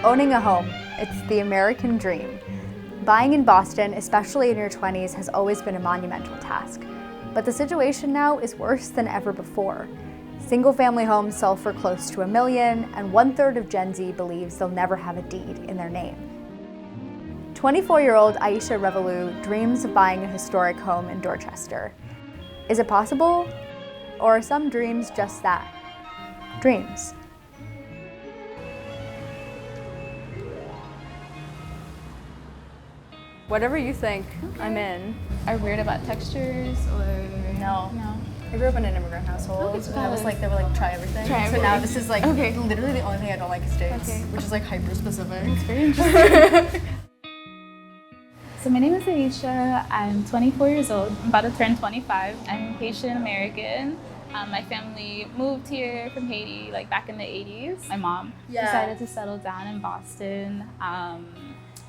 Owning a home, it's the American dream. Buying in Boston, especially in your 20s, has always been a monumental task. But the situation now is worse than ever before. Single-family homes sell for close to $1 million, and 1/3 of Gen Z believes they'll never have a deed in their name. 24-year-old Aisha Revolu dreams of buying a historic home in Dorchester. Is it possible? Or are some dreams just that? Dreams. Whatever you think, I'm in. Are weird about textures or No. no? I grew up in an immigrant household, and I was like, they were like, try everything. Try So now everything. this is like literally the only thing I don't like is dates, Okay. which is like hyper specific. It's very interesting. So my name is Aisha. I'm 24 years old. I'm about to turn 25. I'm Haitian American. My family moved here from Haiti like back in the 80s. My mom decided to settle down in Boston.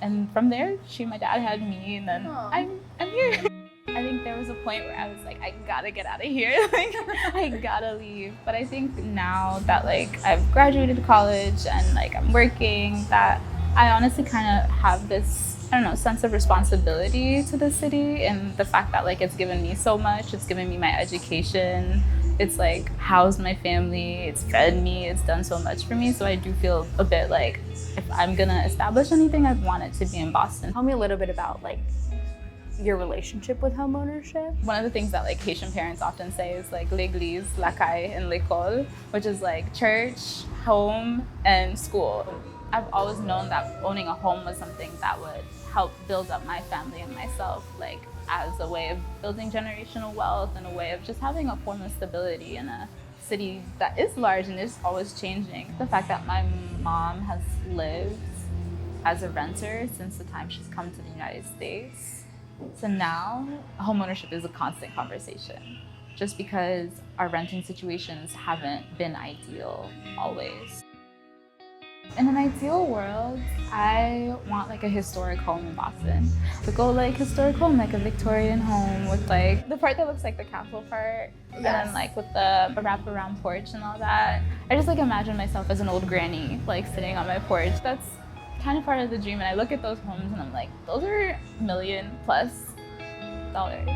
And from there, she and my dad had me, and then I'm here. I think there was a point where I was like, I gotta get out of here. Like, I gotta leave. But I think now that like I've graduated college and like I'm working, that I honestly kind of have this, I don't know, sense of responsibility to the city, and the fact that like it's given me so much. It's given me my education. It's like housed my family. It's fed me. It's done so much for me. So I do feel a bit like if I'm gonna establish anything, I'd want it to be in Boston. Tell me a little bit about like your relationship with home ownership. One of the things that like Haitian parents often say is like l'église, la caille, and l'école, which is like church, home, and school. I've always known that owning a home was something that would help build up my family and myself, like as a way of building generational wealth and a way of just having a form of stability in a city that is large and is always changing. The fact that my mom has lived as a renter since the time she's come to the United States. So now homeownership is a constant conversation, just because our renting situations haven't been ideal always. In an ideal world, I want like a historic home in Boston. To go like historic home, like a Victorian home with like the part that looks like the castle part, and then like with the wraparound porch and all that. I just like imagine myself as an old granny, like sitting on my porch. That's kind of part of the dream, and I look at those homes and I'm like, those are $1 million+ dollars.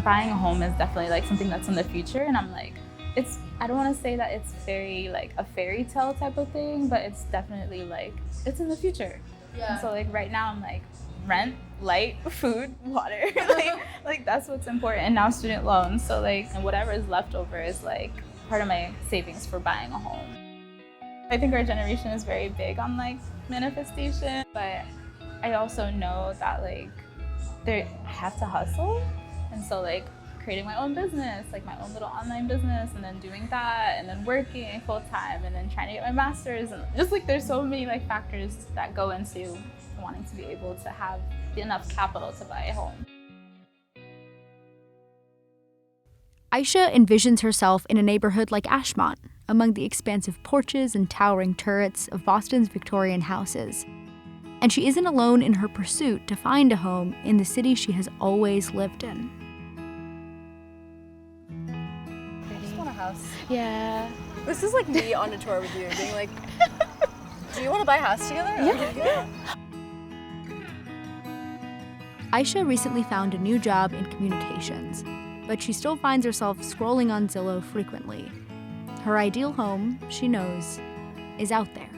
Buying a home is definitely like something that's in the future, and I'm like, I don't want to say that it's very like a fairy tale type of thing, but it's definitely like it's in the future. Yeah. And so like right now I'm like rent, light, food, water, like that's what's important. And now student loans, so like and whatever is left over is like part of my savings for buying a home. I think our generation is very big on like manifestation, but I also know that like I have to hustle, and so like creating my own business, like my own little online business, and then doing that, and then working full time, and then trying to get my master's, and just like there's so many like factors that go into wanting to be able to have enough capital to buy a home. Aisha envisions herself in a neighborhood like Ashmont, among the expansive porches and towering turrets of Boston's Victorian houses. And she isn't alone in her pursuit to find a home in the city she has always lived in. House. Yeah. This is like me on a tour with you, being like, do you want to buy a house together? Yeah. Aisha recently found a new job in communications, but she still finds herself scrolling on Zillow frequently. Her ideal home, she knows, is out there.